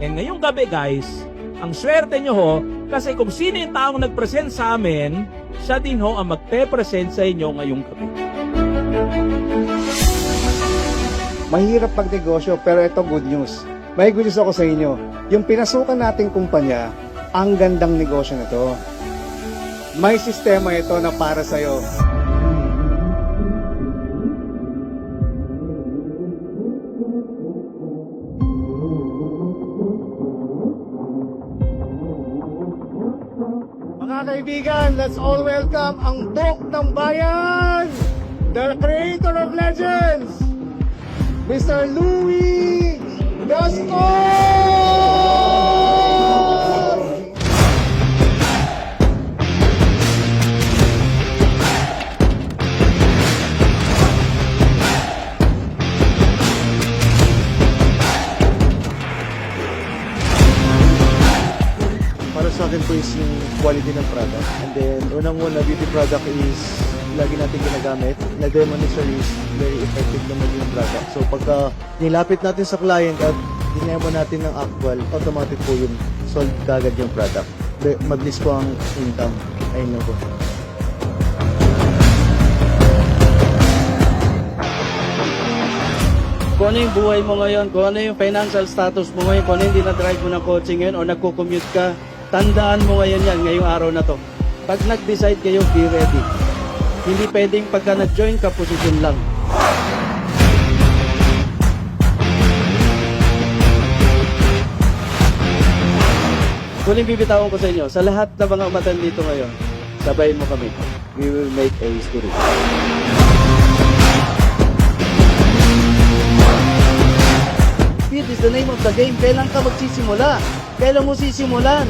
And ngayong gabi guys, ang swerte nyo ho, kasi kung sino yung taong nag-present sa amin, siya din ho ang magpe-present sa inyo ngayong gabi. Mahirap pagnegosyo pero ito good news. May good news ako sa inyo. Yung pinasukan nating kumpanya, ang gandang negosyo na to. May sistema ito na para sa'yo. Mga kaibigan, let's all welcome ang Dok ng Bayan! The creator of legends! Mr. Louie Gascon! Para sa akin po is yung quality ng product. And then, unang-una, beauty product is lagi natin ginagamit. Na-demonstrate is very effective naman yung product. So, pagka nilapit natin sa client at dinemo natin ng actual, automatic po yung sold kagad yung product. Mabilis po ang income. Ayun lang po. Kung ano yung buhay mo ngayon, kung ano yung financial status mo ngayon, kung ano yung dinadrive mo ng coaching ngayon o nagko-commute ka, tandaan mo ngayon yan, ngayong araw na to. Pag nag-decide kayo, be ready. Hindi pwedeng pagka nag-join ka, position lang. Huling bibitawan ko sa inyo, sa lahat ng mga umatan dito ngayon, sabayin mo kami. We will make a history. Speed is the name of the game. Kailan ka magsisimula? Kailan mo sisimulan?